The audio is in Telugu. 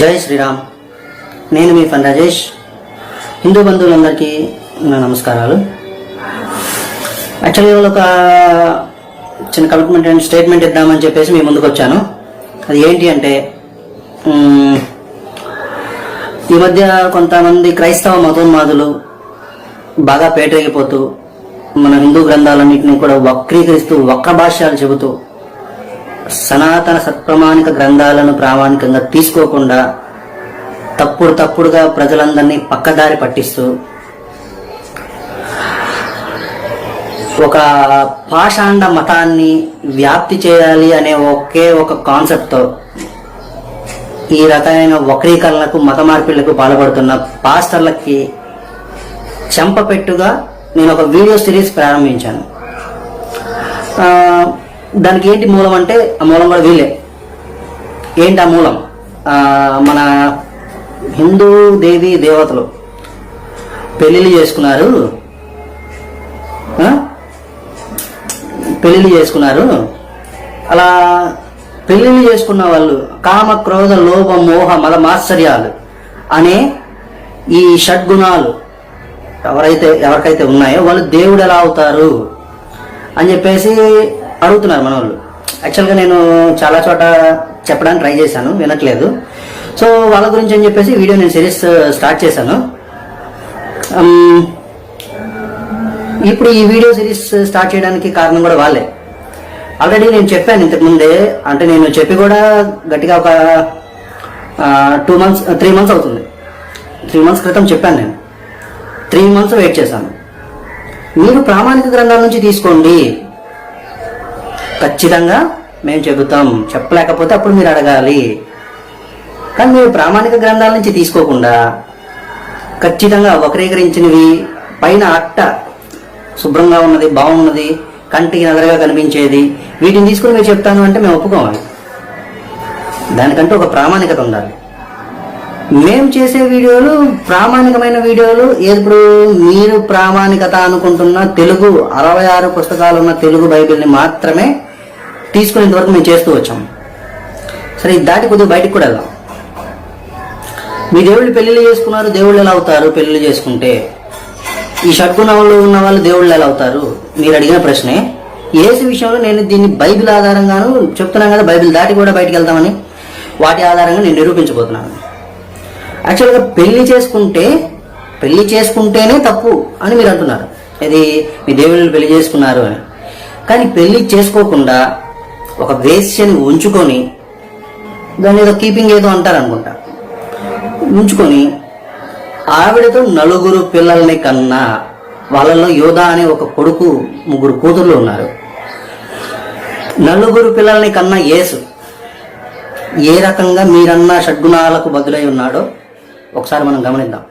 జై శ్రీరామ్. నేను మీ ఫన్ రాజేష్. హిందూ బంధువులందరికీ నా నమస్కారాలు. యాక్చువల్లీ ఒక చిన్న కమిట్మెంట్ అండ్ స్టేట్మెంట్ ఇద్దామని చెప్పేసి మీ ముందుకు వచ్చాను. అది ఏంటి అంటే, ఈ మధ్య కొంతమంది క్రైస్తవ మతోన్మాదులు బాగా పేటరేగిపోతూ మన హిందూ గ్రంథాలన్నింటినీ కూడా వక్రీకరిస్తూ వక్ర భాష్యాలు చెబుతూ సనాతన సత్ప్రమాణిక గ్రంథాలను ప్రామాణికంగా తీసుకోకుండా తప్పుడుగా ప్రజలందరినీ పక్కదారి పట్టిస్తూ ఒక పాషాండ మతాన్ని వ్యాప్తి చేయాలి అనే ఒకే ఒక కాన్సెప్ట్తో ఈ రకమైన వక్రీకరణలకు మత మార్పిళ్లకు పాల్పడుతున్న పాస్టర్లకి చెంపపెట్టుగా నేను ఒక వీడియో సిరీస్ ప్రారంభించాను. దానికి ఏంటి మూలం అంటే, ఆ మూలం కూడా వీళ్ళే. ఏంటి ఆ మూలం? మన హిందూ దేవి దేవతలు పెళ్ళిళ్ళు చేసుకున్నారు. అలా పెళ్ళిళ్ళు చేసుకున్న వాళ్ళు కామ క్రోధ లోభ మోహ మద మాత్సర్యాలు అనే ఈ షడ్గుణాలు ఎవరికైతే ఉన్నాయో వాళ్ళు దేవుడు ఎలా అవుతారు అని చెప్పేసి అడుగుతున్నారు మన వాళ్ళు. యాక్చువల్గా నేను చాలా చోట చెప్పడానికి ట్రై చేశాను, వినట్లేదు. సో వాళ్ళ గురించి అని చెప్పేసి వీడియో నేను సిరీస్ స్టార్ట్ చేశాను. ఇప్పుడు ఈ వీడియో సిరీస్ స్టార్ట్ చేయడానికి కారణం కూడా వాళ్ళే. ఆల్రెడీ నేను చెప్పాను ఇంతకుముందే, అంటే నేను చెప్పి కూడా గట్టిగా ఒక 3 months అవుతుంది. 3 months క్రితం చెప్పాను నేను. 3 months వెయిట్ చేశాను. మీరు ప్రామాణిక గ్రంథాల నుంచి తీసుకోండి, ఖచ్చితంగా మేము చెబుతాం. చెప్పలేకపోతే అప్పుడు మీరు అడగాలి. కానీ మీరు ప్రామాణిక గ్రంథాల నుంచి తీసుకోకుండా ఖచ్చితంగా వక్రీకరించినవి, పైన అట్ట శుభ్రంగా ఉన్నది, బాగున్నది, కంటికి నదరగా కనిపించేది, వీటిని తీసుకుని మీరు చెప్తాను అంటే మేము ఒప్పుకోవాలి. దానికంటే ఒక ప్రామాణికత ఉండాలి. మేము చేసే వీడియోలు ప్రామాణికమైన వీడియోలు. ఇప్పుడు మీరు ప్రామాణికత అనుకుంటున్న తెలుగు 66 పుస్తకాలు ఉన్న తెలుగు బైబిల్ని మాత్రమే తీసుకునేంతవరకు మేము చేస్తూ వచ్చాం. సరే, దాటి కొద్దిగా బయటకు కూడా వెళ్దాం. మీ దేవుళ్ళు పెళ్లిళ్ళు చేసుకున్నారు, దేవుళ్ళు ఎలా అవుతారు? పెళ్లిళ్ళు చేసుకుంటే ఈ షడ్గుణంలో ఉన్న వాళ్ళు దేవుళ్ళు ఎలా అవుతారు? మీరు అడిగిన ప్రశ్నే. యేసు విషయంలో నేను దీన్ని బైబిల్ ఆధారంగాను చెప్తున్నాను కదా, బైబిల్ దాటి కూడా బయటకు వెళ్తామని. వాటి ఆధారంగా నేను నిరూపించబోతున్నాను. యాక్చువల్గా పెళ్లి చేసుకుంటేనే తప్పు అని మీరు అంటున్నారు. ఇది మీ దేవుళ్ళు పెళ్లి చేసుకున్నారు అని. కానీ పెళ్లి చేసుకోకుండా ఒక వేశ్యని ఉంచుకొని, దాని ఏదో కీపింగ్ ఏదో అంటారు అనుకుంటా, ఉంచుకొని ఆవిడతో 4 పిల్లల్ని కన్నా, వాళ్ళలో యోధా అనే ఒక కొడుకు, 3 కూతుర్లు ఉన్నారు. 4 పిల్లల్ని కన్నా యేసు ఏ రకంగా మీరన్న షడ్గుణాలకు బదులై ఉన్నాడో ఒకసారి మనం గమనిద్దాం.